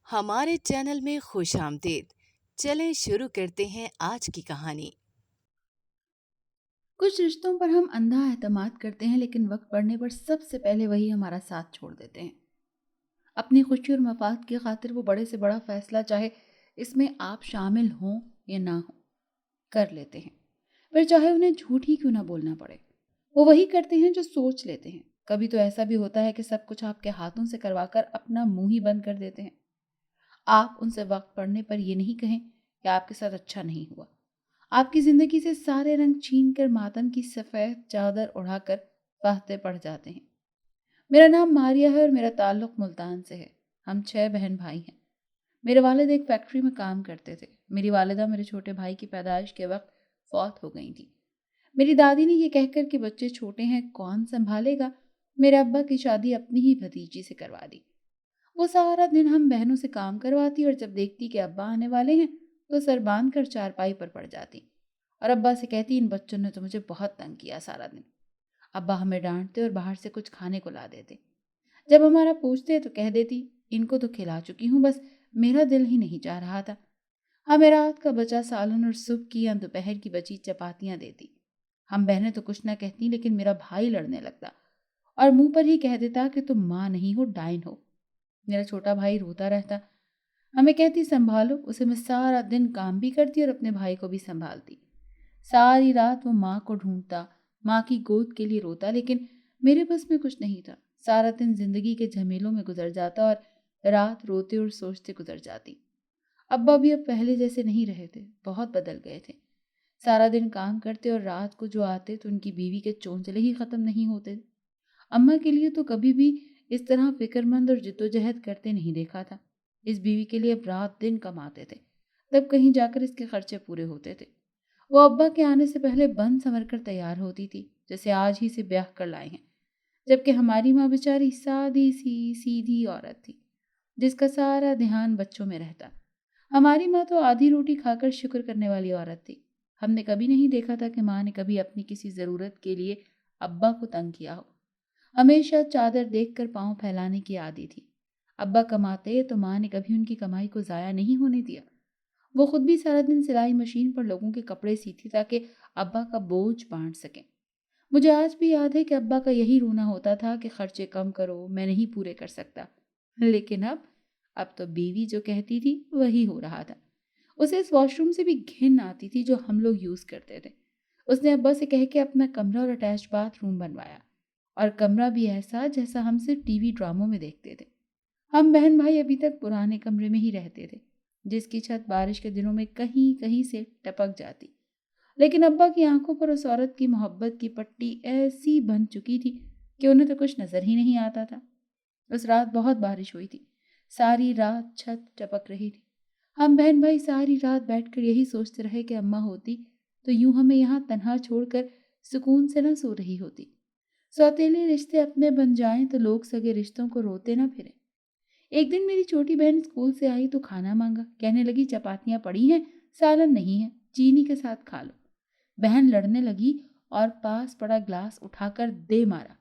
ہمارے چینل میں خوش آمدید۔ چلیں شروع کرتے ہیں آج کی کہانی۔ کچھ رشتوں پر ہم اندھا اعتماد کرتے ہیں، لیکن وقت پڑنے پر سب سے پہلے وہی ہمارا ساتھ چھوڑ دیتے ہیں۔ اپنی خوشی اور مفاد کی خاطر وہ بڑے سے بڑا فیصلہ، چاہے اس میں آپ شامل ہوں یا نہ ہوں، کر لیتے ہیں، پھر چاہے انہیں جھوٹ ہی کیوں نہ بولنا پڑے۔ وہ وہی کرتے ہیں جو سوچ لیتے ہیں۔ کبھی تو ایسا بھی ہوتا ہے کہ سب کچھ آپ کے ہاتھوں سے کروا کر اپنا منہ ہی بند کر دیتے ہیں۔ آپ ان سے وقت پڑنے پر یہ نہیں کہیں کہ آپ کے ساتھ اچھا نہیں ہوا۔ آپ کی زندگی سے سارے رنگ چھین کر ماتم کی سفید چادر اڑا کر فاتح پڑ جاتے ہیں۔ میرا نام ماریہ ہے اور میرا تعلق ملتان سے ہے۔ ہم 6 بہن بھائی ہیں۔ میرے والد ایک فیکٹری میں کام کرتے تھے۔ میری والدہ میرے چھوٹے بھائی کی پیدائش کے وقت فوت ہو گئی تھی۔ میری دادی نے یہ کہہ کر کہ بچے چھوٹے ہیں، کون سنبھالے گا، میرے ابا کی شادی اپنی ہی بھتیجی سے کروا دی۔ وہ سارا دن ہم بہنوں سے کام کرواتی اور جب دیکھتی کہ ابا آنے والے ہیں تو سر باندھ کر چارپائی پر پڑ جاتی اور ابا سے کہتی، ان بچوں نے تو مجھے بہت تنگ کیا سارا دن۔ ابا ہمیں ڈانٹتے اور باہر سے کچھ کھانے کو لا دیتے۔ جب ہمارا پوچھتے تو کہہ دیتی، ان کو تو کھلا چکی ہوں، بس میرا دل ہی نہیں چاہ رہا تھا۔ ہمیں رات کا بچا سالن اور صبح کی یا دوپہر کی بچی چپاتیاں دیتی۔ ہم بہنیں تو کچھ نہ کہتی، لیکن میرا بھائی لڑنے لگتا اور منہ پر ہی کہہ دیتا کہ تم ماں نہیں ہو، ڈائن ہو۔ میرا چھوٹا بھائی روتا رہتا۔ ہمیں کہتی سنبھالو اسے، میں سارا دن کام بھی کرتی اور اپنے بھائی کو بھی سنبھالتی۔ ساری رات وہ ماں کو ڈھونڈتا، ماں کی گود کے لیے روتا، لیکن میرے بس میں کچھ نہیں تھا۔ سارا دن زندگی کے جھمیلوں میں گزر جاتا اور رات روتے اور سوچتے گزر جاتی۔ ابا بھی اب پہلے جیسے نہیں رہے تھے، بہت بدل گئے تھے۔ سارا دن کام کرتے اور رات کو جو آتے تو ان کی بیوی کے چونچلے ہی ختم نہیں ہوتے۔ اماں کے لیے تو کبھی بھی اس طرح فکر مند اور جدوجہد کرتے نہیں دیکھا تھا۔ اس بیوی کے لیے اب رات دن کماتے تھے، تب کہیں جا کر اس کے خرچے پورے ہوتے تھے۔ وہ ابا کے آنے سے پہلے بن سنور کر تیار ہوتی تھی، جیسے آج ہی سے بیاہ کر لائے ہیں، جبکہ ہماری ماں بیچاری سادی سی سیدھی عورت تھی، جس کا سارا دھیان بچوں میں رہتا۔ ہماری ماں تو آدھی روٹی کھا کر شکر کرنے والی عورت تھی۔ ہم نے کبھی نہیں دیکھا تھا کہ ماں نے کبھی اپنی کسی ضرورت کے لیے ابا کو تنگ کیا ہو۔ ہمیشہ چادر دیکھ کر پاؤں پھیلانے کی عادی تھی۔ ابا کماتے تو ماں نے کبھی ان کی کمائی کو ضائع نہیں ہونے دیا۔ وہ خود بھی سارا دن سلائی مشین پر لوگوں کے کپڑے سیتی تاکہ ابا کا بوجھ بانٹ سکیں۔ مجھے آج بھی یاد ہے کہ ابا کا یہی رونا ہوتا تھا کہ خرچے کم کرو، میں نہیں پورے کر سکتا۔ لیکن اب تو بیوی جو کہتی تھی وہی ہو رہا تھا۔ اسے اس واش روم سے بھی گھن آتی تھی جو ہم لوگ یوز کرتے تھے۔ اس نے ابا سے کہہ کے اپنا کمرہ اور اٹیچ باتھ روم بنوایا، اور کمرہ بھی ایسا جیسا ہم صرف ٹی وی ڈراموں میں دیکھتے تھے۔ ہم بہن بھائی ابھی تک پرانے کمرے میں ہی رہتے تھے، جس کی چھت بارش کے دنوں میں کہیں کہیں سے ٹپک جاتی، لیکن ابا کی آنکھوں پر اس عورت کی محبت کی پٹی ایسی بن چکی تھی کہ انہیں تو کچھ نظر ہی نہیں آتا تھا۔ اس رات بہت بارش ہوئی تھی، ساری رات چھت ٹپک رہی تھی۔ ہم بہن بھائی ساری رات بیٹھ کر یہی سوچتے رہے کہ اماں ہوتی تو یوں ہمیں یہاں تنہا چھوڑ کر سکون سے نہ سو رہی ہوتی۔ سوتیلے رشتے اپنے بن جائیں تو لوگ سگے رشتوں کو روتے نہ پھریں۔ ایک دن میری چھوٹی بہن اسکول سے آئی تو کھانا مانگا، کہنے لگی چپاتیاں پڑی ہیں، سالن نہیں ہے، چینی کے ساتھ کھا لو۔ بہن لڑنے لگی اور پاس پڑا گلاس اٹھا کر دے مارا۔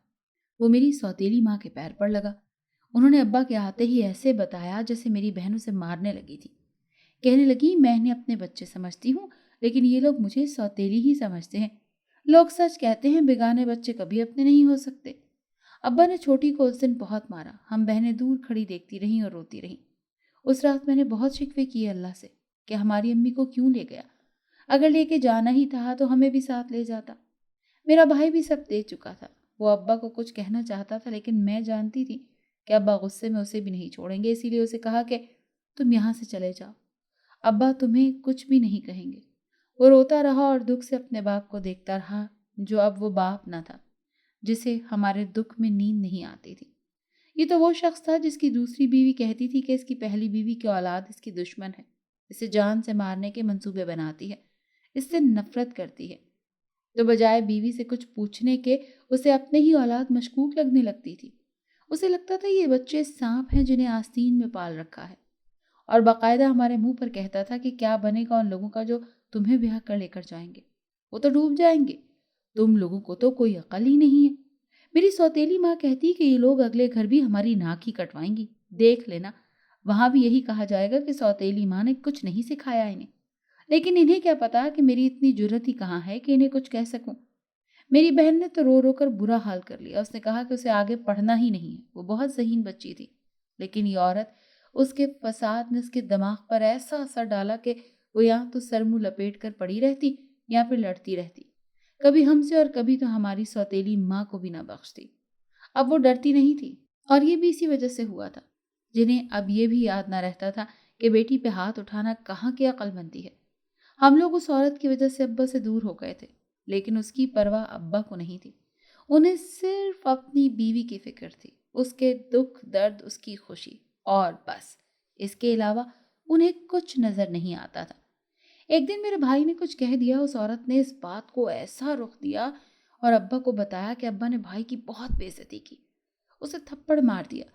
وہ میری سوتیلی ماں کے پیر پر لگا۔ انہوں نے ابا کے آتے ہی ایسے بتایا جیسے میری بہن اسے مارنے لگی تھی۔ کہنے لگی، میں انہیں اپنے بچے سمجھتی ہوں، لیکن یہ لوگ مجھے سوتیلی ہی سمجھتے ہیں۔ لوگ سچ کہتے ہیں، بیگانے بچے کبھی اپنے نہیں ہو سکتے۔ ابا نے چھوٹی کو اس دن بہت مارا۔ ہم بہنیں دور کھڑی دیکھتی رہیں اور روتی رہیں۔ اس رات میں نے بہت شکوے کیے اللہ سے کہ ہماری امی کو کیوں لے گیا۔ اگر لے کے جانا ہی تھا تو ہمیں بھی ساتھ لے جاتا۔ میرا بھائی بھی سب دے چکا تھا۔ وہ ابا کو کچھ کہنا چاہتا تھا، لیکن میں جانتی تھی کہ ابا غصے میں اسے بھی نہیں چھوڑیں گے، اسی لیے اسے کہا کہ تم یہاں سے چلے جاؤ، ابا تمہیں کچھ بھی نہیں کہیں گے۔ وہ روتا رہا اور دکھ سے اپنے باپ کو دیکھتا رہا، جو اب وہ باپ نہ تھا، جسے ہمارے دکھ میں نیند نہیں آتی تھی۔ یہ تو وہ شخص تھا جس کی دوسری بیوی کہتی تھی کہ اس کی پہلی بیوی کی اولاد اس کی دشمن ہے، اسے جان سے مارنے کے منصوبے بناتی ہے، اس سے نفرت کرتی ہے۔ تو بجائے بیوی سے کچھ پوچھنے کے اسے اپنے ہی اولاد مشکوک لگنے لگتی تھی۔ اسے لگتا تھا یہ بچے سانپ ہیں جنہیں آستین میں پال رکھا ہے، اور باقاعدہ ہمارے منہ پر کہتا تھا کہ کیا بنے گا ان لوگوں کا جو تمہیں بیاہ کر لے کر جائیں گے، وہ تو ڈوب جائیں گے، تم لوگوں کو تو کوئی عقل ہی نہیں ہے۔ میری سوتیلی ماں کہتی کہ یہ لوگ اگلے گھر بھی ہماری ناک ہی کٹوائیں گی، دیکھ لینا، وہاں بھی یہی کہا جائے گا کہ سوتیلی ماں نے کچھ نہیں سکھایا انہیں۔ لیکن انہیں کیا پتا کہ میری اتنی جرت ہی کہاں ہے کہ انہیں کچھ کہہ سکوں۔ میری بہن نے تو رو رو کر برا حال کر لیا۔ اس نے کہا کہ اسے آگے پڑھنا ہی نہیں ہے، وہ بہت ذہین بچی تھی۔ لیکن یہ عورت، اس کے فساد نے اس کے دماغ پر ایسا اثر ڈالا کہ وہ یا تو سر منہ لپیٹ کر پڑی رہتی یا پھر لڑتی رہتی، کبھی ہم سے اور کبھی تو ہماری سوتیلی ماں کو بھی نہ بخشتی۔ اب وہ ڈرتی نہیں تھی، اور یہ بھی اسی وجہ سے ہوا تھا، جنہیں اب یہ بھی یاد نہ رہتا تھا کہ بیٹی پہ ہاتھ اٹھانا کہاں کی عقل مندی ہے۔ ہم لوگ اس عورت کی وجہ سے ابا سے دور ہو گئے تھے، لیکن اس کی پرواہ ابا کو نہیں تھی۔ انہیں صرف اپنی بیوی کی فکر تھی، اس کے دکھ درد، اس کی خوشی، اور بس اس کے علاوہ انہیں کچھ نظر نہیں آتا تھا۔ ایک دن میرے بھائی نے کچھ کہہ دیا، اس عورت نے اس بات کو ایسا رخ دیا اور ابا کو بتایا کہ ابا نے بھائی کی بہت بے عزتی کی، اسے تھپڑ مار دیا۔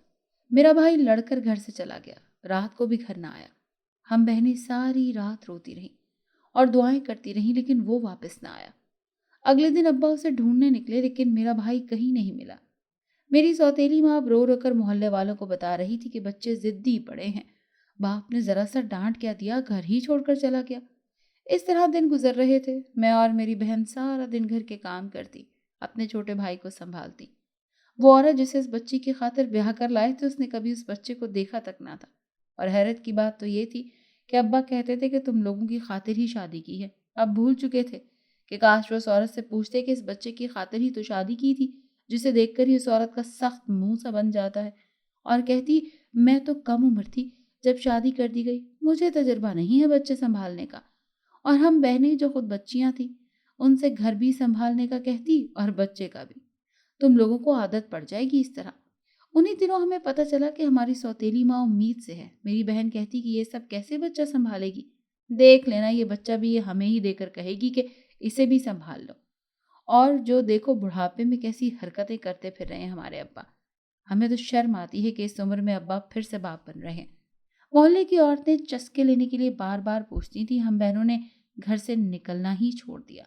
میرا بھائی لڑ کر گھر سے چلا گیا، رات کو بھی گھر نہ آیا۔ ہم بہنیں ساری رات روتی رہیں اور دعائیں کرتی رہیں، لیکن وہ واپس نہ آیا۔ اگلے دن ابا اسے ڈھونڈنے نکلے، لیکن میرا بھائی کہیں نہیں ملا۔ میری سوتیلی ماں اب رو رو کر محلے والوں کو بتا رہی تھی کہ بچے ضدی پڑے ہیں، باپ نے ذرا سا ڈانٹ کیا دیا، گھر ہی چھوڑ کر چلا گیا۔ اس طرح دن گزر رہے تھے۔ میں اور میری بہن سارا دن گھر کے کام کرتی، اپنے چھوٹے بھائی کو سنبھالتی۔ وہ عورت جسے اس بچی کی خاطر بیاہ کر لائے تھے، اس نے کبھی اس بچے کو دیکھا تک نہ تھا۔ اور حیرت کی بات تو یہ تھی کہ ابا کہتے تھے کہ تم لوگوں کی خاطر ہی شادی کی ہے۔ اب بھول چکے تھے کہ کاش وہ اس عورت سے پوچھتے کہ اس بچے کی خاطر ہی تو شادی کی تھی، جسے دیکھ کر ہی اس عورت کا سخت منہ سا بن جاتا ہے، اور کہتی میں تو کم عمر تھی جب شادی کر دی گئی، مجھے تجربہ نہیں ہے بچے سنبھالنے کا۔ اور ہم بہنیں جو خود بچیاں تھیں، ان سے گھر بھی سنبھالنے کا کہتی اور بچے کا بھی۔ تم لوگوں کو عادت پڑ جائے گی اس طرح۔ انہی دنوں ہمیں پتہ چلا کہ ہماری سوتیلی ماں امید سے ہے۔ میری بہن کہتی کہ یہ سب کیسے بچہ سنبھالے گی، دیکھ لینا یہ بچہ بھی یہ ہمیں ہی دے کر کہے گی کہ اسے بھی سنبھال لو۔ اور جو دیکھو بڑھاپے میں کیسی حرکتیں کرتے پھر رہے ہیں ہمارے ابا۔ ہمیں تو شرم آتی ہے کہ اس عمر میں ابا پھر سے باپ بن رہے ہیں۔ محلے کی عورتیں چسکے لینے کے لیے بار بار پوچھتی تھیں، ہم بہنوں نے گھر سے نکلنا ہی چھوڑ دیا۔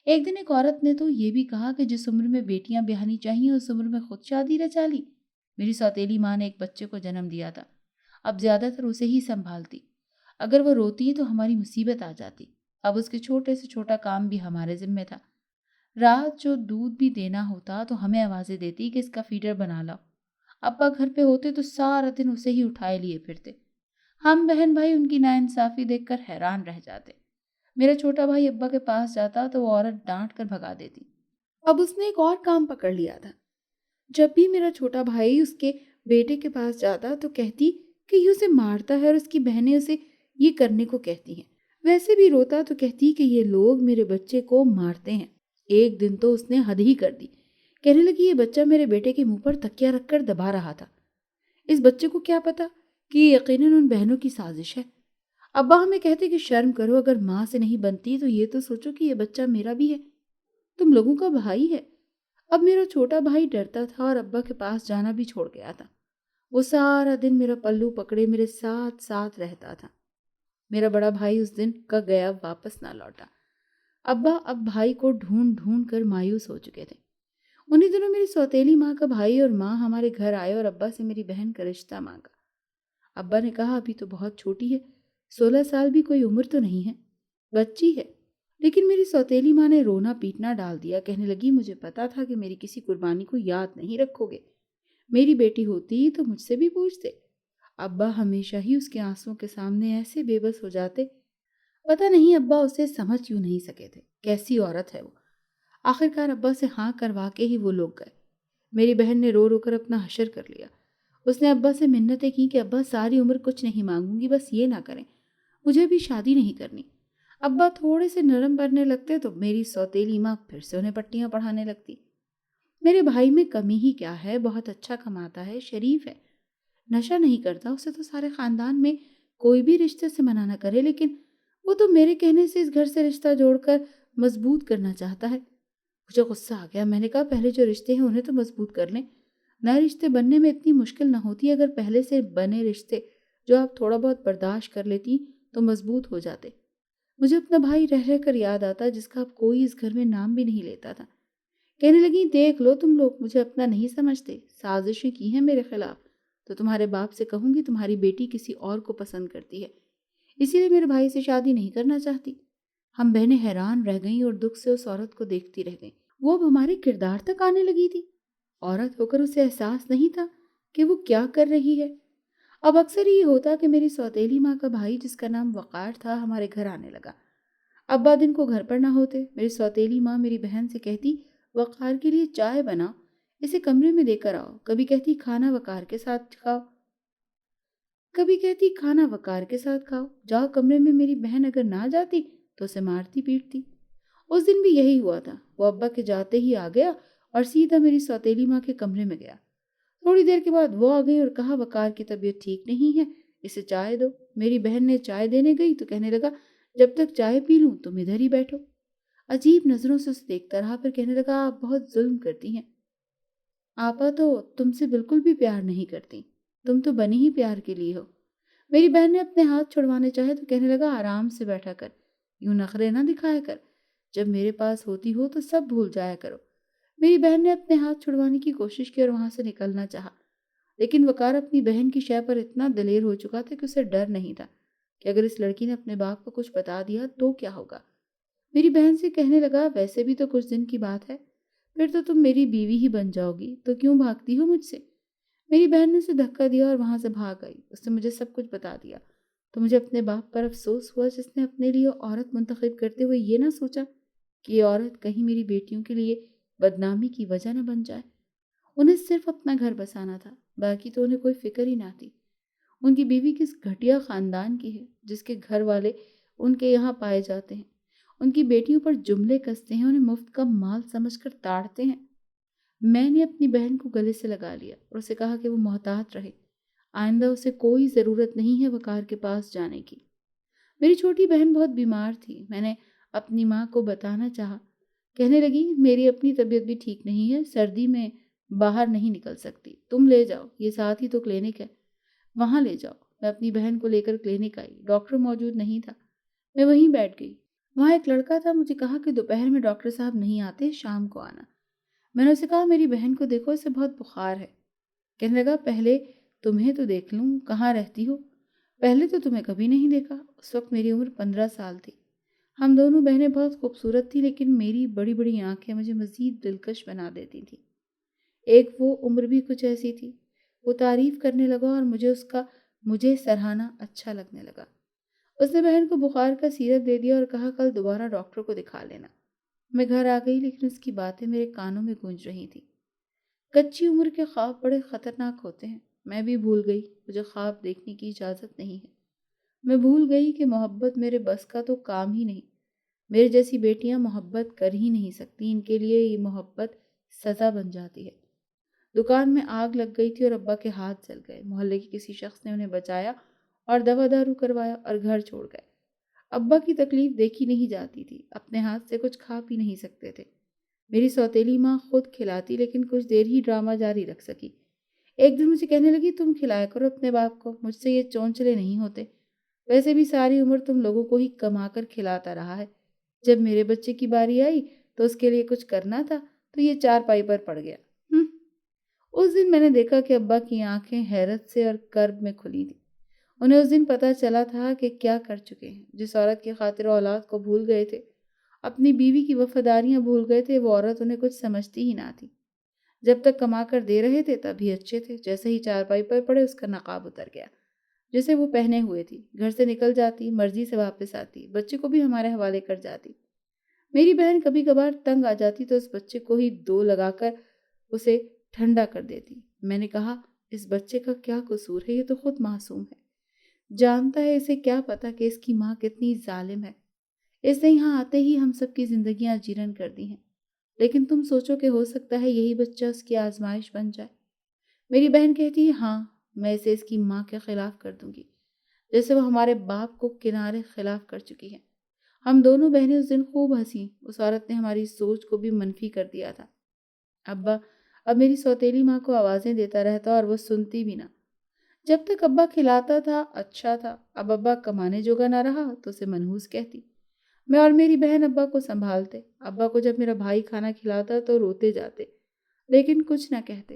ایک دن ایک عورت نے تو یہ بھی کہا کہ جس عمر میں بیٹیاں بیاہنی چاہیے اس عمر میں خود شادی رچا لی۔ میری سوتیلی ماں نے ایک بچے کو جنم دیا تھا، اب زیادہ تر اسے ہی سنبھالتی۔ اگر وہ روتی تو ہماری مصیبت آ جاتی۔ اب اس کے چھوٹے سے چھوٹا کام بھی ہمارے ذمہ تھا۔ رات جو دودھ بھی دینا ہوتا تو ہمیں آوازیں دیتی کہ اس کا فیڈر بنا لاؤ۔ ابا گھر پہ ہوتے تو سارا دن اسے ہی اٹھائے لیے پھرتے۔ ہم بہن بھائی ان کی ناانصافی دیکھ کر حیران رہ جاتے۔ میرا چھوٹا بھائی ابا کے پاس جاتا تو وہ عورت ڈانٹ کر بھگا دیتی۔ اب اس نے ایک اور کام پکڑ لیا تھا۔ جب بھی میرا چھوٹا بھائی اس کے بیٹے کے پاس جاتا تو کہتی کہ یہ اسے مارتا ہے اور اس کی بہنیں اسے یہ کرنے کو کہتی ہیں۔ ویسے بھی روتا تو کہتی کہ یہ لوگ میرے بچے کو مارتے ہیں۔ ایک دن تو اس نے حد ہی کر دی، کہنے لگی یہ بچہ میرے بیٹے کے منہ پر تکیہ رکھ کر دبا رہا تھا۔ اس بچے کو کیا پتا کہ یہ یقیناً ان بہنوں کی سازش ہے۔ ابا ہمیں کہتے کہ شرم کرو، اگر ماں سے نہیں بنتی تو یہ تو سوچو کہ یہ بچہ میرا بھی ہے، تم لوگوں کا بھائی ہے۔ اب میرا چھوٹا بھائی ڈرتا تھا اور ابا کے پاس جانا بھی چھوڑ گیا تھا۔ وہ سارا دن میرا پلو پکڑے میرے ساتھ ساتھ رہتا تھا۔ میرا بڑا بھائی اس دن کا گیا واپس نہ لوٹا۔ ابا اب بھائی کو ڈھونڈ ڈھونڈ کر مایوس ہو چکے تھے۔ انہی دنوں میری سوتیلی ماں کا بھائی اور ماں ہمارے گھر آئے اور ابا سے میری بہن کا رشتہ مانگا۔ ابا نے کہا ابھی تو بہت چھوٹی ہے، 16 سال بھی کوئی عمر تو نہیں ہے، بچی ہے۔ لیکن میری سوتیلی ماں نے رونا پیٹنا ڈال دیا، کہنے لگی مجھے پتا تھا کہ میری کسی قربانی کو یاد نہیں رکھو گے، میری بیٹی ہوتی تو مجھ سے بھی پوچھتے۔ ابا ہمیشہ ہی اس کے آنسوں کے سامنے ایسے بے بس ہو جاتے، پتہ نہیں ابا اسے سمجھ کیوں نہیں سکے تھے، کیسی عورت ہے وہ۔ آخرکار ابا سے ہاں کروا کے ہی وہ لوگ گئے۔ میری بہن نے رو رو کر اپنا حشر کر لیا۔ اس نے ابا سے منتیں کی کہ ابا ساری عمر کچھ نہیں مانگوں گی، بس یہ نہ کریں، مجھے بھی شادی نہیں کرنی۔ ابا تھوڑے سے نرم پڑنے لگتے تو میری سوتیلی ماں پھر سے انہیں پٹیاں پڑھانے لگتی۔ میرے بھائی میں کمی ہی کیا ہے، بہت اچھا کماتا ہے، شریف ہے، نشہ نہیں کرتا، اسے تو سارے خاندان میں کوئی بھی رشتے سے منع نہ کرے، لیکن وہ تو میرے کہنے سے اس گھر سے رشتہ جوڑ کر مضبوط کرنا چاہتا ہے۔ مجھے غصہ آ گیا، میں نے کہا پہلے جو رشتے ہیں انہیں تو مضبوط کر لیں، نئے رشتے بننے میں اتنی مشکل نہ ہوتی، اگر پہلے سے بنے رشتے جو آپ تھوڑا بہت برداشت کر لیتی تو مضبوط ہو جاتے۔ مجھے اپنا بھائی رہ رہ کر یاد آتا جس کا اب کوئی اس گھر میں نام بھی نہیں لیتا تھا۔ کہنے لگی دیکھ لو تم لوگ مجھے اپنا نہیں سمجھتے، سازشیں کی ہیں میرے خلاف، تو تمہارے باپ سے کہوں گی تمہاری بیٹی کسی اور کو پسند کرتی ہے، اسی لیے میرے بھائی سے شادی نہیں کرنا چاہتی۔ ہم بہنیں حیران رہ گئیں اور دکھ سے اس عورت کو دیکھتی رہ گئیں۔ وہ اب ہمارے کردار تک آنے لگی تھی۔ عورت ہو کر اسے احساس نہیں تھا کہ وہ کیا کر رہی ہے۔ اب اکثر یہ ہوتا کہ میری سوتیلی ماں کا بھائی جس کا نام وقار تھا ہمارے گھر آنے لگا۔ ابا دن کو گھر پر نہ ہوتے، میری سوتیلی ماں میری بہن سے کہتی وقار کے لیے چائے بناؤ، اسے کمرے میں دے کر آؤ۔ کبھی کہتی کھانا وقار کے ساتھ کھاؤ، کبھی کہتی کھانا وقار کے ساتھ کھاؤ۔ جاؤ کمرے میں، میری بہن اگر نہ جاتی تو اسے مارتی پیٹتی۔ اس دن بھی یہی ہوا تھا، وہ ابا کے جاتے ہی آ گیا اور سیدھا میری سوتیلی ماں کے کمرے میں گیا۔ تھوڑی دیر کے بعد وہ آ گئی اور کہا وقار کی طبیعت ٹھیک نہیں ہے، اسے چائے دو۔ میری بہن نے چائے دینے گئی تو کہنے لگا جب تک چائے پی لوں تم ادھر ہی بیٹھو۔ عجیب نظروں سے اسے دیکھتا رہا، پھر کہنے لگا آپ بہت ظلم کرتی ہیں، آپا تو تم سے بالکل بھی پیار نہیں کرتی، تم تو بنی ہی پیار کے لیے ہو۔ میری بہن نے اپنے ہاتھ چھڑوانے چاہے تو کہنے لگا آرام سے بیٹھا کر، یوں نخرے نہ دکھایا کر، جب میرے پاس ہوتی ہو تو سب بھول جایا کرو۔ میری بہن نے اپنے ہاتھ چھڑوانے کی کوشش کی اور وہاں سے نکلنا چاہا، لیکن وقار اپنی بہن کی شے پر اتنا دلیر ہو چکا تھا کہ اسے ڈر نہیں تھا کہ اگر اس لڑکی نے اپنے باپ کو کچھ بتا دیا تو کیا ہوگا۔ میری بہن سے کہنے لگا ویسے بھی تو کچھ دن کی بات ہے، پھر تو تم میری بیوی ہی بن جاؤ گی، تو کیوں بھاگتی ہو مجھ سے؟ میری بہن نے اسے دھکا دیا اور وہاں سے بھاگ آئی۔ اس نے مجھے سب کچھ بتا دیا تو مجھے اپنے باپ پر افسوس ہوا جس نے اپنے لیے عورت منتخب کرتے ہوئے یہ نہ سوچا کہ یہ عورت کہیں میری بیٹیوں کے لیے بدنامی کی وجہ نہ بن جائے۔ انہیں صرف اپنا گھر بسانا تھا، باقی تو انہیں کوئی فکر ہی نہ تھی۔ ان کی بیوی کس گھٹیا خاندان کی ہے جس کے گھر والے ان کے یہاں پائے جاتے ہیں، ان کی بیٹیوں پر جملے کستے ہیں، انہیں مفت کا مال سمجھ کر تاڑتے ہیں۔ میں نے اپنی بہن کو گلے سے لگا لیا اور اسے کہا کہ وہ محتاط رہے، آئندہ اسے کوئی ضرورت نہیں ہے وقار کے پاس جانے کی۔ میری چھوٹی بہن بہت بیمار تھی، میں نے اپنی ماں کو بتانا چاہا، کہنے لگی میری اپنی طبیعت بھی ٹھیک نہیں ہے، سردی میں باہر نہیں نکل سکتی، تم لے جاؤ، یہ ساتھ ہی تو کلینک ہے، وہاں لے جاؤ۔ میں اپنی بہن کو لے کر کلینک آئی، ڈاکٹر موجود نہیں تھا، میں وہیں بیٹھ گئی۔ وہاں ایک لڑکا تھا، مجھے کہا کہ دوپہر میں ڈاکٹر صاحب نہیں آتے، شام کو آنا۔ میں نے اسے کہا میری بہن کو دیکھو، اسے بہت بخار ہے۔ کہنے لگا پہلے تمہیں تو دیکھ لوں، کہاں رہتی ہو؟ پہلے تو تمہیں کبھی نہیں دیکھا۔ اس وقت میری عمر 15 سال تھی۔ ہم دونوں بہنیں بہت خوبصورت تھیں، لیکن میری بڑی بڑی آنکھیں مجھے مزید دلکش بنا دیتی تھیں۔ ایک وہ عمر بھی کچھ ایسی تھی۔ وہ تعریف کرنے لگا اور مجھے سراہنا اچھا لگنے لگا۔ اس نے بہن کو بخار کا سیرپ دے دیا اور کہا کل دوبارہ ڈاکٹر کو دکھا لینا۔ میں گھر آ گئی، لیکن اس کی باتیں میرے کانوں میں گونج رہی تھیں۔ کچی عمر کے خواب بڑے خطرناک ہوتے ہیں۔ میں بھی بھول گئی، مجھے خواب دیکھنے کی اجازت نہیں ہے۔ میں بھول گئی کہ محبت میرے بس کا تو کام ہی نہیں۔ میرے جیسی بیٹیاں محبت کر ہی نہیں سکتی، ان کے لیے یہ محبت سزا بن جاتی ہے۔ دکان میں آگ لگ گئی تھی اور ابا کے ہاتھ جل گئے۔ محلے کے کسی شخص نے انہیں بچایا اور دوا دارو کروایا اور گھر چھوڑ گئے۔ ابا کی تکلیف دیکھی نہیں جاتی تھی، اپنے ہاتھ سے کچھ کھا پی نہیں سکتے تھے۔ میری سوتیلی ماں خود کھلاتی، لیکن کچھ دیر ہی ڈرامہ جاری رکھ سکی۔ ایک دن مجھے کہنے لگی تم کھلایا کرو اپنے باپ کو، مجھ سے یہ چونچلے نہیں ہوتے، ویسے بھی ساری عمر تم لوگوں کو ہی کما کر کھلاتا رہا ہے، جب میرے بچے کی باری آئی تو اس کے لیے کچھ کرنا تھا تو یہ چارپائی پر پڑ گیا۔ اس دن میں نے دیکھا کہ ابا کی آنکھیں حیرت سے اور کرب میں کھلی تھی۔ انہیں اس دن پتہ چلا تھا کہ کیا کر چکے ہیں۔ جس عورت کی خاطر اولاد کو بھول گئے تھے، اپنی بیوی کی وفاداریاں بھول گئے تھے، وہ عورت انہیں کچھ سمجھتی ہی نہ تھی۔ جب تک کما کر دے رہے تھے تب ہی اچھے تھے، جیسے ہی چارپائی پر پڑے اس کا نقاب اتر گیا جسے وہ پہنے ہوئے تھی، گھر سے نکل جاتی، مرضی سے واپس آتی، بچے کو بھی ہمارے حوالے کر جاتی۔ میری بہن کبھی کبھار تنگ آ جاتی تو اس بچے کو ہی دو لگا کر اسے ٹھنڈا کر دیتی۔ میں نے کہا اس بچے کا کیا قصور ہے، یہ تو خود معصوم ہے، جانتا ہے، اسے کیا پتا کہ اس کی ماں کتنی ظالم ہے، اس نے یہاں آتے ہی ہم سب کی زندگیاں جیرن کر دی ہیں، لیکن تم سوچو کہ ہو سکتا ہے یہی بچہ اس کی آزمائش بن جائے۔ میری بہن کہتی ہے ہاں، میں اسے اس کی ماں کے خلاف کر دوں گی، جیسے وہ ہمارے باپ کو کنارے خلاف کر چکی ہے۔ ہم دونوں بہنیں اس دن خوب ہنسی، اس عورت نے ہماری سوچ کو بھی منفی کر دیا تھا۔ ابا اب میری سوتیلی ماں کو آوازیں دیتا رہتا اور وہ سنتی بھی نہ۔ جب تک ابا کھلاتا تھا اچھا تھا، اب ابا کمانے جوگا نہ رہا تو اسے منحوس کہتی۔ میں اور میری بہن ابا کو سنبھالتے۔ ابا کو جب میرا بھائی کھانا کھلاتا تو روتے جاتے، لیکن کچھ نہ کہتے۔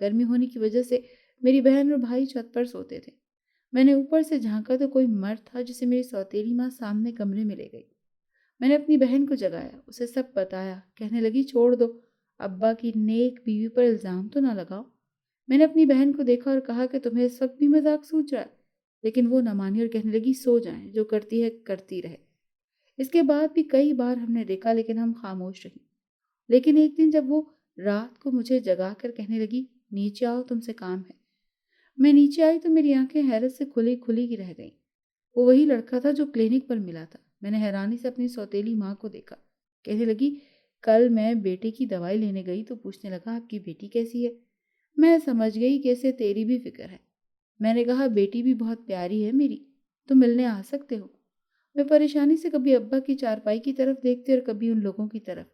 گرمی ہونے کی وجہ سے میری بہن اور بھائی چھت پر سوتے تھے۔ میں نے اوپر سے جھانکا تو کوئی مرد تھا جسے میری سوتیلی ماں سامنے کمرے میں لے گئی۔ میں نے اپنی بہن کو جگایا، اسے سب بتایا۔ کہنے لگی چھوڑ دو، ابا کی نیک بیوی پر الزام تو نہ لگاؤ۔ میں نے اپنی بہن کو دیکھا اور کہا کہ تمہیں اس وقت بھی مذاق سوچ رہا ہے، لیکن وہ نہ مانی اور کہنے لگی سو جائیں، جو کرتی ہے کرتی رہے۔ اس کے بعد بھی کئی بار ہم نے دیکھا لیکن ہم خاموش رہی۔ لیکن ایک دن جب وہ رات کو مجھے جگا کر کہنے لگی نیچے آؤ، تم سے کام ہے۔ میں نیچے آئی تو میری آنکھیں حیرت سے کھلی کھلی ہی رہ گئیں۔ وہ وہی لڑکا تھا جو کلینک پر ملا تھا۔ میں نے حیرانی سے اپنی سوتیلی ماں کو دیکھا۔ کہنے لگی کل میں بیٹے کی دوائی لینے گئی تو پوچھنے لگا آپ کی بیٹی کیسی ہے؟ میں سمجھ گئی کہ اسے تیری بھی فکر ہے۔ میں نے کہا بیٹی بھی بہت پیاری ہے میری، تم ملنے آ سکتے ہو۔ میں پریشانی سے کبھی ابا کی چارپائی کی طرف دیکھتی اور کبھی ان لوگوں کی طرف۔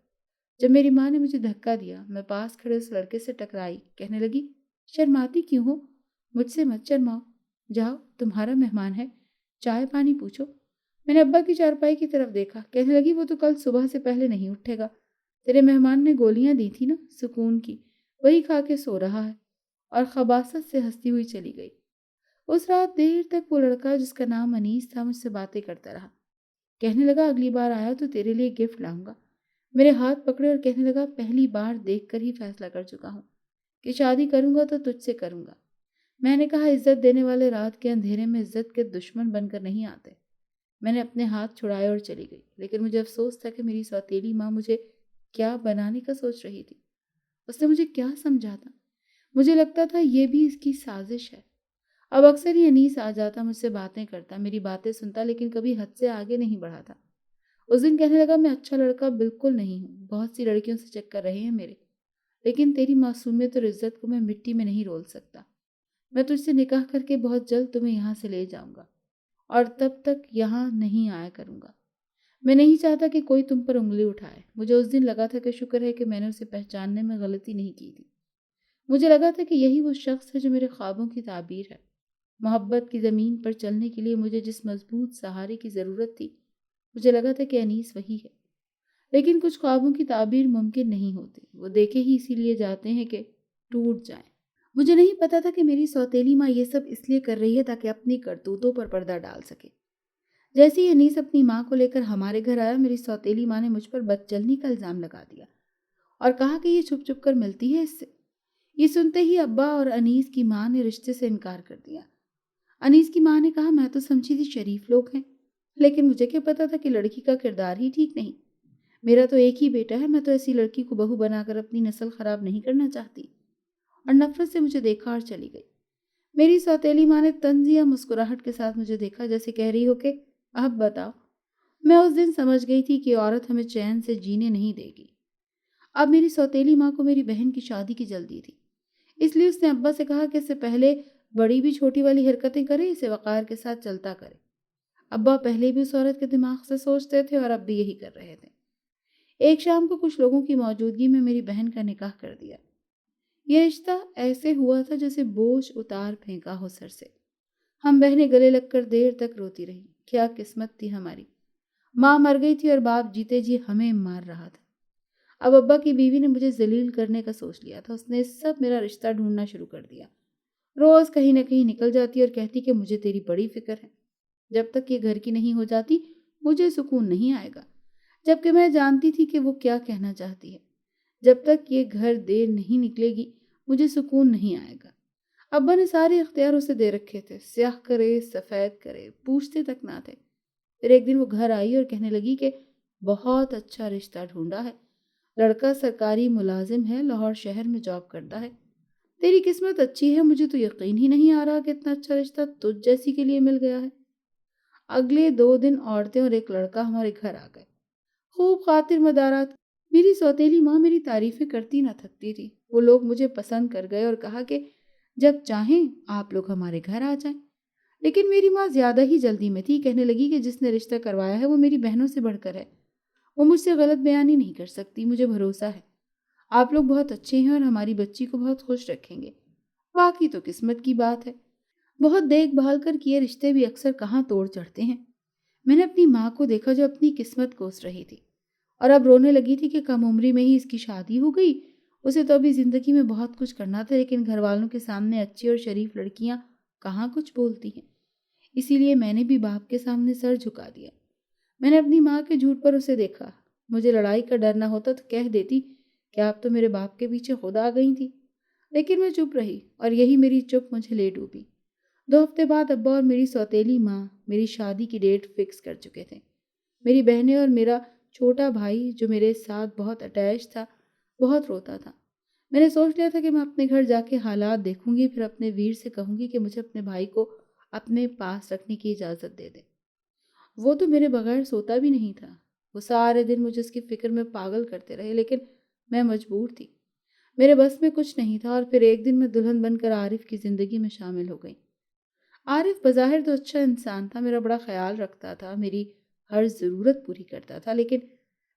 جب میری ماں نے مجھے دھکا دیا، میں پاس کھڑے اس لڑکے سے ٹکرائی۔ کہنے لگی شرماتی کیوں ہو؟ مجھ سے مت شرماؤ، جاؤ تمہارا مہمان ہے، چائے پانی پوچھو۔ میں نے ابا کی چارپائی کی طرف دیکھا۔ کہنے لگی وہ تو کل صبح سے پہلے نہیں اٹھے گا، تیرے مہمان نے گولیاں دی تھی نا سکون کی، وہی کھا کے سو رہا ہے، اور خباثت سے ہنستی ہوئی چلی گئی۔ اس رات دیر تک وہ لڑکا جس کا نام انیس تھا مجھ سے باتیں کرتا رہا۔ کہنے لگا اگلی بار آیا تو تیرے لیے گفٹ لاؤں گا۔ میرے ہاتھ پکڑے اور کہنے لگا پہلی بار دیکھ کر ہی فیصلہ کر چکا ہوں کہ شادی کروں گا تو تجھ سے کروں گا۔ میں نے کہا عزت دینے والے رات کے اندھیرے میں عزت کے دشمن بن کر نہیں آتے۔ میں نے اپنے ہاتھ چھڑائے اور چلی گئی، لیکن مجھے افسوس تھا کہ میری سوتیلی ماں مجھے کیا بنانے کا سوچ رہی تھی۔ اس نے مجھے کیا سمجھا تھا؟ مجھے لگتا تھا یہ بھی اس کی سازش ہے۔ اب اکثر ہی انیس آ جاتا، مجھ سے باتیں کرتا، میری باتیں سنتا، لیکن کبھی حد سے آگے نہیں بڑھاتا۔ اس دن کہنے لگا میں اچھا لڑکا بالکل نہیں ہوں، بہت سی لڑکیوں سے چکر رہے ہیں میرے، لیکن تیری معصومیت اور عزت کو میں مٹی میں نہیں رول سکتا۔ میں تجھ سے نکاح کر کے بہت جلد تمہیں یہاں سے لے جاؤں گا، اور تب تک یہاں نہیں آیا کروں گا۔ میں نہیں چاہتا کہ کوئی تم پر انگلی اٹھائے۔ مجھے اس دن لگا تھا کہ شکر ہے کہ میں نے اسے پہچاننے میں غلطی نہیں کی تھی۔ مجھے لگا تھا کہ یہی وہ شخص ہے جو میرے خوابوں کی تعبیر ہے۔ محبت کی زمین پر چلنے کے لیے مجھے جس مضبوط سہارے کی ضرورت تھی، مجھے لگا تھا کہ انیس وہی ہے۔ لیکن کچھ خوابوں کی تعبیر ممکن نہیں ہوتی، وہ دیکھے ہی اسی لیے جاتے ہیں کہ ٹوٹ جائیں۔ مجھے نہیں پتا تھا کہ میری سوتیلی ماں یہ سب اس لیے کر رہی ہے تاکہ اپنی کرتوتوں پر پردہ ڈال سکے۔ جیسے ہی انیس اپنی ماں کو لے کر ہمارے گھر آیا، میری سوتیلی ماں نے مجھ پر بدچلنی کا الزام لگا دیا اور کہا کہ یہ چھپ چھپ کر ملتی ہے اس سے۔ یہ سنتے ہی ابا اور انیس کی ماں نے رشتے سے انکار کر دیا۔ انیس کی ماں نے کہا میں تو سمجھی تھی شریف لوگ ہیں، لیکن مجھے کیا پتا تھا کہ لڑکی کا کردار ہی ٹھیک نہیں۔ میرا تو ایک ہی بیٹا ہے، میں تو ایسی لڑکی کو بہو بنا کر اپنی نسل خراب نہیں کرنا چاہتی۔ اور نفرت سے مجھے دیکھا اور چلی گئی۔ میری سوتیلی ماں نے طنزیہ مسکراہٹ کے ساتھ مجھے دیکھا، جیسے کہہ رہی ہو کہ اب بتاؤ۔ میں اس دن سمجھ گئی تھی کہ عورت ہمیں چین سے جینے نہیں دے گی۔ اب میری سوتیلی ماں کو میری بہن کی شادی کی جلدی تھی، اس لیے اس نے ابا سے کہا کہ اس سے پہلے بڑی بھی چھوٹی والی حرکتیں کرے، اسے وقار کے ساتھ چلتا کرے۔ ابا پہلے بھی اس عورت کے دماغ سے سوچتے تھے اور اب بھی یہی کر رہے تھے۔ ایک شام کو کچھ لوگوں کی موجودگی میں میری بہن کا نکاح کر دیا۔ یہ رشتہ ایسے ہوا تھا جیسے بوجھ اتار پھینکا ہو سر سے۔ ہم بہنیں گلے لگ کر دیر تک روتی رہیں۔ کیا قسمت تھی ہماری، ماں مر گئی تھی اور باپ جیتے جی ہمیں مار رہا تھا۔ اب ابا کی بیوی نے مجھے ذلیل کرنے کا سوچ لیا تھا۔ اس نے سب میرا رشتہ ڈھونڈنا شروع کر دیا۔ روز کہیں نہ کہیں نکل جاتی اور کہتی کہ مجھے تیری بڑی فکر ہے، جب تک یہ گھر کی نہیں ہو جاتی مجھے سکون نہیں آئے گا۔ جبکہ میں جانتی تھی کہ وہ کیا کہنا چاہتی ہے۔ جب تک یہ گھر دیر نہیں نکلے گی مجھے سکون نہیں آئے گا۔ ابا نے سارے اختیار اسے دے رکھے تھے، سیاہ کرے سفید کرے، پوچھتے تک نہ تھے۔ پھر ایک دن وہ گھر آئی اور کہنے لگی کہ بہت اچھا رشتہ ڈھونڈا ہے، لڑکا سرکاری ملازم ہے، لاہور شہر میں جاب کرتا ہے۔ تیری قسمت اچھی ہے، مجھے تو یقین ہی نہیں آ رہا کہ اتنا اچھا رشتہ تجھ جیسی کے لیے مل گیا ہے۔ اگلے 2 دن عورتیں اور ایک لڑکا ہمارے گھر آ گئے، خوب خاطر مدارات۔ میری سوتیلی ماں میری تعریفیں کرتی نہ تھکتی تھی۔ وہ لوگ مجھے پسند کر گئے اور کہا کہ جب چاہیں آپ لوگ ہمارے گھر آ جائیں۔ لیکن میری ماں زیادہ ہی جلدی میں تھی، کہنے لگی کہ جس نے رشتہ کروایا ہے وہ میری بہنوں سے بڑھ کر ہے، وہ مجھ سے غلط بیانی نہیں کر سکتی، مجھے بھروسہ ہے آپ لوگ بہت اچھے ہیں اور ہماری بچی کو بہت خوش رکھیں گے۔ باقی تو قسمت کی بات ہے، بہت دیکھ بھال کر کیے رشتے بھی اکثر کہاں توڑ چڑھتے ہیں۔ میں نے اپنی ماں کو دیکھا جو اپنی قسمت کوس رہی تھی اور اب رونے لگی تھی کہ کم عمری میں ہی اس کی شادی ہو گئی اسے تو ابھی زندگی میں بہت کچھ کرنا تھا، لیکن گھر والوں کے سامنے اچھی اور شریف لڑکیاں کہاں کچھ بولتی ہیں۔ اسی لیے میں نے بھی باپ کے سامنے سر جھکا دیا۔ میں نے اپنی ماں کے جھوٹ پر اسے دیکھا۔ مجھے لڑائی کا ڈر نہ ہوتا تو کہہ دیتی کہ آپ تو میرے باپ کے پیچھے خود آ گئی تھی، لیکن میں چپ رہی اور یہی میری چپ مجھے لے ڈوبی۔ 2 ہفتے بعد ابا اور میری سوتیلی ماں میری شادی کی ڈیٹ فکس کر چکے تھے۔ میری بہنیں اور میرا چھوٹا بھائی جو میرے ساتھ بہت اٹیچ تھا بہت روتا تھا۔ میں نے سوچ لیا تھا کہ میں اپنے گھر جا کے حالات دیکھوں گی، پھر اپنے ویر سے کہوں گی کہ مجھے اپنے بھائی کو اپنے پاس رکھنے کی اجازت دے دے۔ وہ تو میرے بغیر سوتا بھی نہیں تھا۔ وہ سارے دن مجھے اس کی فکر میں پاگل کرتے رہے، لیکن میں مجبور تھی۔ میرے بس میں کچھ نہیں تھا اور پھر ایک دن میں دلہن بن کر عارف کی زندگی میں شامل ہو گئی۔ عارف بظاہر تو اچھا انسان تھا، میرا بڑا خیال رکھتا تھا، میری ہر ضرورت پوری کرتا تھا، لیکن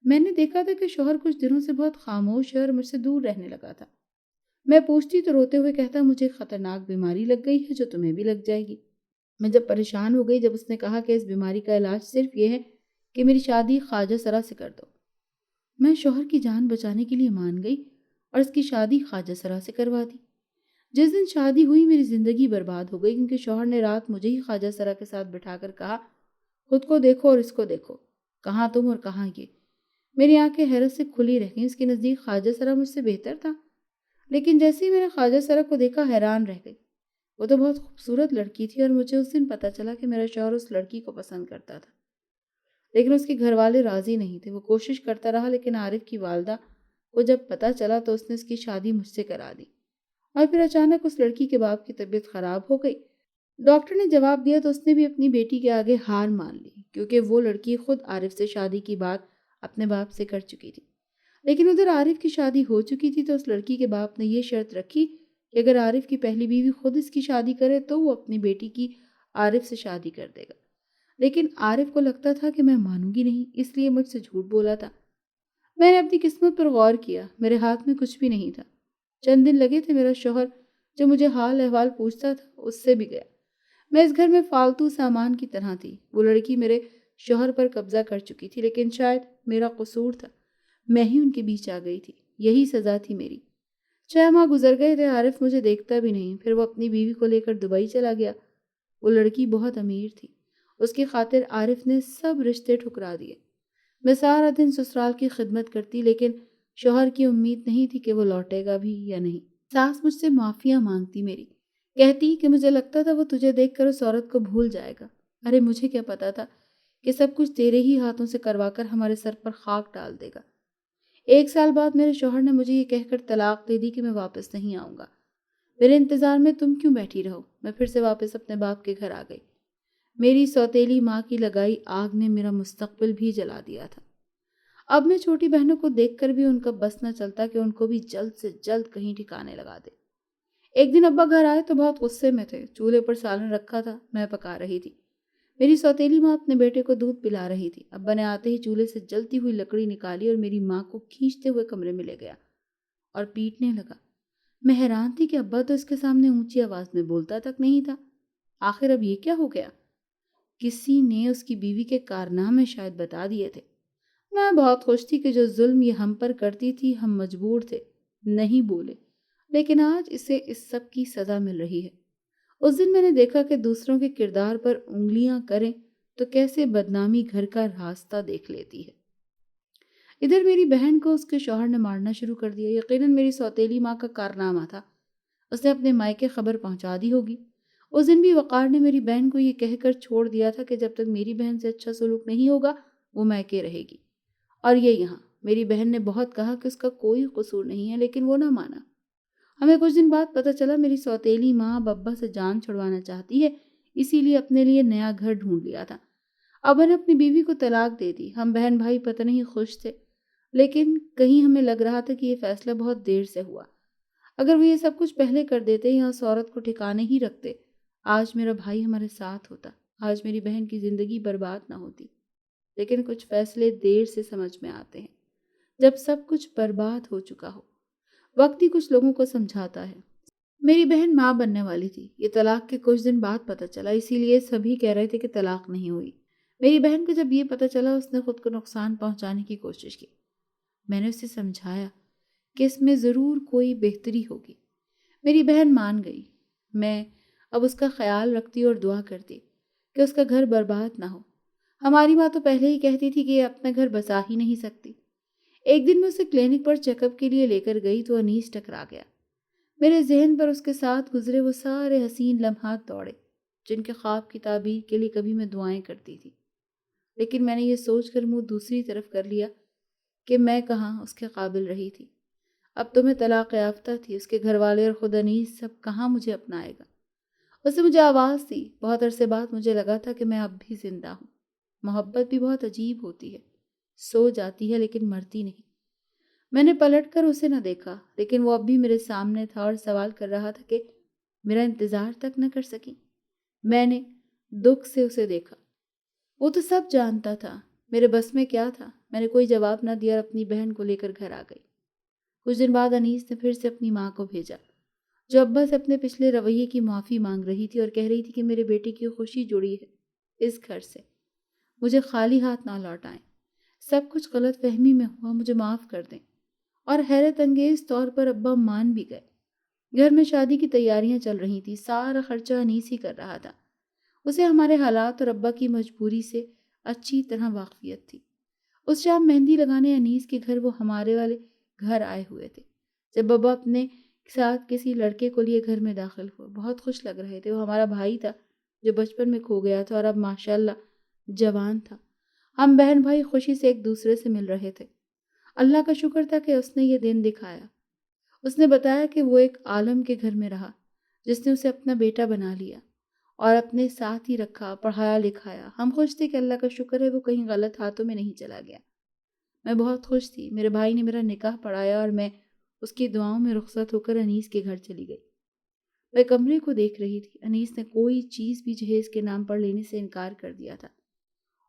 میں نے دیکھا تھا کہ شوہر کچھ دنوں سے بہت خاموش ہے اور مجھ سے دور رہنے لگا تھا۔ میں پوچھتی تو روتے ہوئے کہتا مجھے خطرناک بیماری لگ گئی ہے جو تمہیں بھی لگ جائے گی۔ میں جب پریشان ہو گئی جب اس نے کہا کہ اس بیماری کا علاج صرف یہ ہے کہ میری شادی خواجہ سرا سے کر دو۔ میں شوہر کی جان بچانے کے لیے مان گئی اور اس کی شادی خواجہ سرا سے کروا دی۔ جس دن شادی ہوئی میری زندگی برباد ہو گئی، کیونکہ شوہر نے رات مجھے ہی خواجہ سرا کے ساتھ بٹھا کر کہا خود کو دیکھو اور اس کو دیکھو، کہاں تم اور کہاں یہ۔ میری آنکھیں حیرت سے کھلی رہ گئیں۔ اس کے نزدیک خواجہ سرا مجھ سے بہتر تھا، لیکن جیسے ہی میں نے خواجہ سرا کو دیکھا حیران رہ گئی۔ وہ تو بہت خوبصورت لڑکی تھی اور مجھے اس دن پتہ چلا کہ میرا شوہر اس لڑکی کو پسند کرتا تھا، لیکن اس کے گھر والے راضی نہیں تھے۔ وہ کوشش کرتا رہا، لیکن عارف کی والدہ کو جب پتہ چلا تو اس نے اس کی شادی مجھ سے کرا دی، اور پھر اچانک اس لڑکی کے باپ کی طبیعت خراب ہو گئی۔ ڈاکٹر نے جواب دیا تو اس نے بھی اپنی بیٹی کے آگے ہار مان لی، کیونکہ وہ لڑکی خود عارف سے شادی کی بات اپنے باپ سے کر چکی تھی۔ لیکن ادھر عارف کی شادی ہو چکی تھی تو اس لڑکی کے باپ نے یہ شرط رکھی کہ اگر عارف کی پہلی بیوی خود اس کی شادی کرے تو وہ اپنی بیٹی کی عارف سے شادی کر دے گا۔ لیکن عارف کو لگتا تھا کہ میں مانوں گی نہیں، اس لیے مجھ سے جھوٹ بولا تھا۔ میں نے اپنی قسمت پر غور کیا، میرے ہاتھ میں کچھ بھی نہیں تھا۔ چند دن لگے تھے، میرا شوہر جو مجھے حال احوال پوچھتا تھا اس سے بھی گیا۔ میں اس گھر میں فالتو سامان کی طرح تھی۔ وہ لڑکی میرے شوہر پر قبضہ کر چکی تھی، لیکن شاید میرا قصور تھا، میں ہی ان کے بیچ آ گئی تھی، یہی سزا تھی میری۔ 6 ماہ گزر گئے تھے، عارف مجھے دیکھتا بھی نہیں۔ پھر وہ اپنی بیوی کو لے کر دبئی چلا گیا۔ وہ لڑکی بہت امیر تھی، اس کی خاطر عارف نے سب رشتے ٹھکرا دیے۔ میں سارا دن سسرال کی خدمت کرتی، لیکن شوہر کی امید نہیں تھی کہ وہ لوٹے گا بھی یا نہیں۔ ساس مجھ سے معافیاں مانگتی میری، کہتی کہ مجھے لگتا تھا وہ تجھے دیکھ کر اس عورت کو بھول جائے گا۔ ارے مجھے کیا پتا تھا کہ سب کچھ تیرے ہی ہاتھوں سے کروا کر ہمارے سر پر خاک ڈال دے گا۔ 1 سال بعد میرے شوہر نے مجھے یہ کہہ کر طلاق دے دی کہ میں واپس نہیں آؤں گا۔ میرے انتظار میں تم کیوں بیٹھی رہو؟ میں پھر سے واپس اپنے باپ کے گھر آ گئی۔ میری سوتیلی ماں کی لگائی آگ نے میرا مستقبل بھی جلا دیا تھا۔ اب میں چھوٹی بہنوں کو دیکھ کر بھی ان کا بس نہ چلتا کہ ان کو بھی جلد سے جلد کہیں ٹھکانے لگا دے۔ ایک دن ابا گھر آئے تو بہت غصے میں تھے۔ چولہے پر سالن رکھا تھا، میں پکا رہی تھی۔ میری سوتیلی ماں اپنے بیٹے کو دودھ پلا رہی تھی۔ ابا نے آتے ہی چولہے سے جلتی ہوئی لکڑی نکالی اور میری ماں کو کھینچتے ہوئے کمرے میں لے گیا اور پیٹنے لگا۔ میں حیران تھی کہ ابا تو اس کے سامنے اونچی آواز میں بولتا تک نہیں تھا، آخر اب یہ کیا ہو گیا؟ کسی نے اس کی بیوی کے کارنامے شاید بتا دیے تھے۔ میں بہت خوش تھی کہ جو ظلم یہ ہم پر کرتی تھی ہم مجبور تھے نہیں بولے، لیکن آج اسے اس سب کی سزا مل رہی ہے۔ اس دن میں نے دیکھا کہ دوسروں کے کردار پر انگلیاں کریں تو کیسے بدنامی گھر کا راستہ دیکھ لیتی ہے۔ ادھر میری بہن کو اس کے شوہر نے مارنا شروع کر دیا۔ یقیناً میری سوتیلی ماں کا کارنامہ تھا، اس نے اپنے مائکے خبر پہنچا دی ہوگی۔ اس دن بھی وقار نے میری بہن کو یہ کہہ کر چھوڑ دیا تھا کہ جب تک میری بہن سے اچھا سلوک نہیں ہوگا وہ مائکے رہے گی، اور یہ یہاں میری بہن نے بہت کہا کہ اس کا کوئی قصور نہیں ہے، لیکن وہ نہ مانا۔ ہمیں کچھ دن بعد پتہ چلا میری سوتیلی ماں ابا سے جان چھڑوانا چاہتی ہے، اسی لیے اپنے لیے نیا گھر ڈھونڈ لیا تھا۔ ابا نے اپنی بیوی کو طلاق دے دی۔ ہم بہن بھائی پتہ نہیں خوش تھے، لیکن کہیں ہمیں لگ رہا تھا کہ یہ فیصلہ بہت دیر سے ہوا۔ اگر وہ یہ سب کچھ پہلے کر دیتے یا اس عورت کو ٹھکانے ہی رکھتے، آج میرا بھائی ہمارے ساتھ ہوتا، آج میری بہن کی زندگی برباد نہ ہوتی۔ لیکن کچھ فیصلے دیر سے سمجھ میں آتے ہیں جب سب کچھ برباد ہو چکا ہو۔ وقت ہی کچھ لوگوں کو سمجھاتا ہے۔ میری بہن ماں بننے والی تھی، یہ طلاق کے کچھ دن بعد پتہ چلا، اسی لیے سبھی کہہ رہے تھے کہ طلاق نہیں ہوئی۔ میری بہن کو جب یہ پتہ چلا اس نے خود کو نقصان پہنچانے کی کوشش کی۔ میں نے اسے سمجھایا کہ اس میں ضرور کوئی بہتری ہوگی۔ میری بہن مان گئی۔ میں اب اس کا خیال رکھتی اور دعا کرتی کہ اس کا گھر برباد نہ ہو۔ ہماری ماں تو پہلے ہی کہتی تھی کہ یہ اپنا گھر بسا ہی نہیں سکتی۔ ایک دن میں اسے کلینک پر چیک اپ کے لیے لے کر گئی تو انیس ٹکرا گیا۔ میرے ذہن پر اس کے ساتھ گزرے وہ سارے حسین لمحات دوڑے جن کے خواب کی تعبیر کے لیے کبھی میں دعائیں کرتی تھی، لیکن میں نے یہ سوچ کر منہ دوسری طرف کر لیا کہ میں کہاں اس کے قابل رہی تھی۔ اب تو میں طلاق یافتہ تھی، اس کے گھر والے اور خود انیس سب کہاں مجھے اپنائے گا۔ اس نے مجھے آواز دی۔ بہت عرصے بعد مجھے لگا تھا کہ میں اب بھی زندہ ہوں۔ محبت بھی بہت عجیب ہوتی ہے، سو جاتی ہے لیکن مرتی نہیں۔ میں نے پلٹ کر اسے نہ دیکھا، لیکن وہ اب بھی میرے سامنے تھا اور سوال کر رہا تھا کہ میرا انتظار تک نہ کر سکی۔ میں نے دکھ سے اسے دیکھا۔ وہ تو سب جانتا تھا، میرے بس میں کیا تھا؟ میں نے کوئی جواب نہ دیا اور اپنی بہن کو لے کر گھر آ گئی۔ کچھ دن بعد انیس نے پھر سے اپنی ماں کو بھیجا، جو ابا سے اپنے پچھلے رویے کی معافی مانگ رہی تھی اور کہہ رہی تھی کہ میرے بیٹے کی خوشی جڑی ہے اس گھر سے، مجھے خالی ہاتھ نہ لوٹائیں، سب کچھ غلط فہمی میں ہوا، مجھے معاف کر دیں۔ اور حیرت انگیز طور پر ابا مان بھی گئے۔ گھر میں شادی کی تیاریاں چل رہی تھی، سارا خرچہ انیس ہی کر رہا تھا۔ اسے ہمارے حالات اور ابا کی مجبوری سے اچھی طرح واقفیت تھی۔ اس شام مہندی لگانے انیس کے گھر وہ ہمارے والے گھر آئے ہوئے تھے۔ جب ابا اپنے ساتھ کسی لڑکے کو لیے گھر میں داخل ہوئے، بہت خوش لگ رہے تھے۔ وہ ہمارا بھائی تھا جو بچپن میں کھو گیا تھا اور اب ماشاءاللہ جوان تھا۔ ہم بہن بھائی خوشی سے ایک دوسرے سے مل رہے تھے۔ اللہ کا شکر تھا کہ اس نے یہ دن دکھایا۔ اس نے بتایا کہ وہ ایک عالم کے گھر میں رہا جس نے اسے اپنا بیٹا بنا لیا اور اپنے ساتھ ہی رکھا، پڑھایا لکھایا۔ ہم خوش تھے کہ اللہ کا شکر ہے وہ کہیں غلط ہاتھوں میں نہیں چلا گیا۔ میں بہت خوش تھی۔ میرے بھائی نے میرا نکاح پڑھایا اور میں اس کی دعاؤں میں رخصت ہو کر انیس کے گھر چلی گئی۔ میں کمرے کو دیکھ رہی تھی۔ انیس نے کوئی چیز بھی جہیز کے نام پر لینے سے انکار کر دیا تھا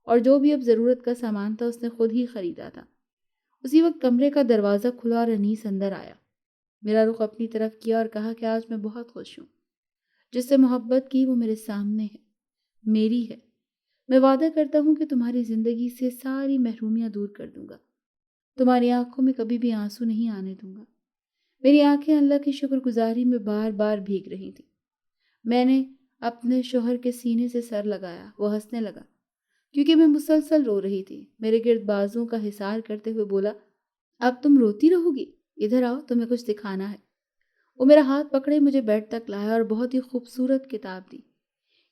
اور جو بھی اب ضرورت کا سامان تھا اس نے خود ہی خریدا تھا۔ اسی وقت کمرے کا دروازہ کھلا اور انیس اندر آیا۔ میرا رخ اپنی طرف کیا اور کہا کہ آج میں بہت خوش ہوں۔ جس سے محبت کی وہ میرے سامنے ہے، میری ہے۔ میں وعدہ کرتا ہوں کہ تمہاری زندگی سے ساری محرومیاں دور کر دوں گا، تمہاری آنکھوں میں کبھی بھی آنسو نہیں آنے دوں گا۔ میری آنکھیں اللہ کی شکر گزاری میں بار بار بھیگ رہی تھیں۔ میں نے اپنے شوہر کے سینے سے سر لگایا۔ وہ ہنسنے لگا کیونکہ میں مسلسل رو رہی تھی۔ میرے گرد بازوں کا حصار کرتے ہوئے بولا، اب تم روتی رہو گی؟ ادھر آؤ، تمہیں کچھ دکھانا ہے۔ وہ میرا ہاتھ پکڑے مجھے بیڈ تک لایا اور بہت ہی خوبصورت کتاب دی۔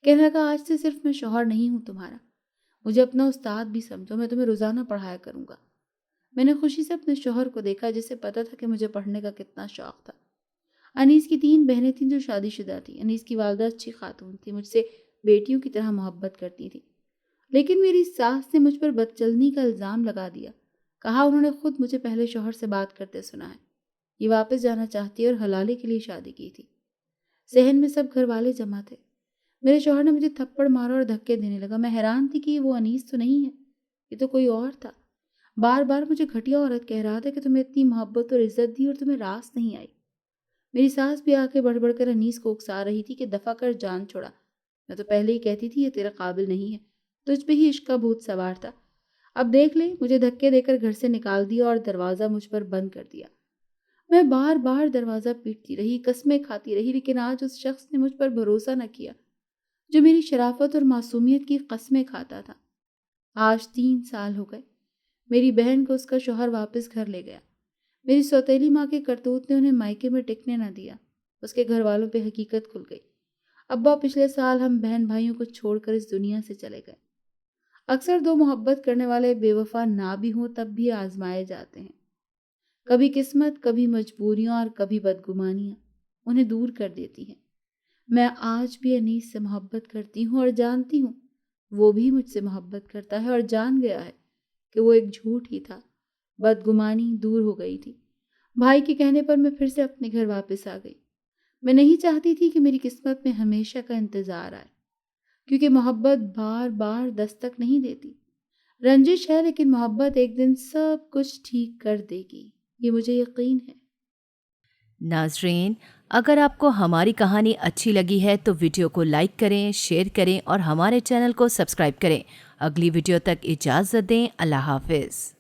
کہنے لگا، آج سے صرف میں شوہر نہیں ہوں تمہارا، مجھے اپنا استاد بھی سمجھو، میں تمہیں روزانہ پڑھایا کروں گا۔ میں نے خوشی سے اپنے شوہر کو دیکھا جسے پتا تھا کہ مجھے پڑھنے کا کتنا شوق تھا۔ انیس کی 3 بہنیں تھیں جو شادی شدہ تھیں۔ انیس کی والدہ اچھی خاتون تھی، مجھ سے بیٹیوں کی طرح محبت کرتی تھی، لیکن میری ساس نے مجھ پر بدچلنی کا الزام لگا دیا۔ کہا انہوں نے خود مجھے پہلے شوہر سے بات کرتے سنا ہے، یہ واپس جانا چاہتی ہے اور حلالے کے لیے شادی کی تھی۔ صحن میں سب گھر والے جمع تھے۔ میرے شوہر نے مجھے تھپڑ مارا اور دھکے دینے لگا۔ میں حیران تھی کہ وہ انیس تو نہیں ہے، یہ تو کوئی اور تھا۔ بار بار مجھے گھٹیا عورت کہہ رہا تھا کہ تمہیں اتنی محبت اور عزت دی اور تمہیں راس نہیں آئی۔ میری ساس بھی آ کے بڑھ بڑھ کر انیس کو اکسا رہی تھی کہ دفع کر، جان چھوڑا۔ میں تو پہلے ہی کہتی تھی یہ تیرے قابل نہیں ہے، تجھ پہ ہی عشق کا بھوت سوار تھا۔ اب دیکھ لے، مجھے دھکے دے کر گھر سے نکال دیا اور دروازہ مجھ پر بند کر دیا۔ میں بار بار دروازہ پیٹتی رہی، قسمیں کھاتی رہی، لیکن آج اس شخص نے مجھ پر بھروسہ نہ کیا جو میری شرافت اور معصومیت کی قسمیں کھاتا تھا۔ آج 3 سال ہو گئے۔ میری بہن کو اس کا شوہر واپس گھر لے گیا۔ میری سوتیلی ماں کے کرتوت نے انہیں مائکے میں ٹکنے نہ دیا۔ اس کے گھر والوں پہ حقیقت کھل گئی۔ ابا پچھلے سال ہم بہن بھائیوں کو چھوڑ کر اس دنیا سے چلے گئے۔ اکثر 2 محبت کرنے والے بے وفا نہ بھی ہوں تب بھی آزمائے جاتے ہیں۔ کبھی قسمت، کبھی مجبوریاں اور کبھی بدگمانیاں انہیں دور کر دیتی ہیں۔ میں آج بھی انیس سے محبت کرتی ہوں اور جانتی ہوں وہ بھی مجھ سے محبت کرتا ہے اور جان گیا ہے کہ وہ ایک جھوٹ ہی تھا۔ بدگمانی دور ہو گئی تھی۔ بھائی کے کہنے پر میں پھر سے اپنے گھر واپس آ گئی۔ میں نہیں چاہتی تھی کہ میری قسمت میں ہمیشہ کا انتظار آئے، کیونکہ محبت بار بار دستک نہیں دیتی۔ رنجش ہے لیکن محبت ایک دن سب کچھ ٹھیک کر دے گی، یہ مجھے یقین ہے۔ ناظرین، اگر آپ کو ہماری کہانی اچھی لگی ہے تو ویڈیو کو لائک کریں، شیئر کریں اور ہمارے چینل کو سبسکرائب کریں۔ اگلی ویڈیو تک اجازت دیں۔ اللہ حافظ۔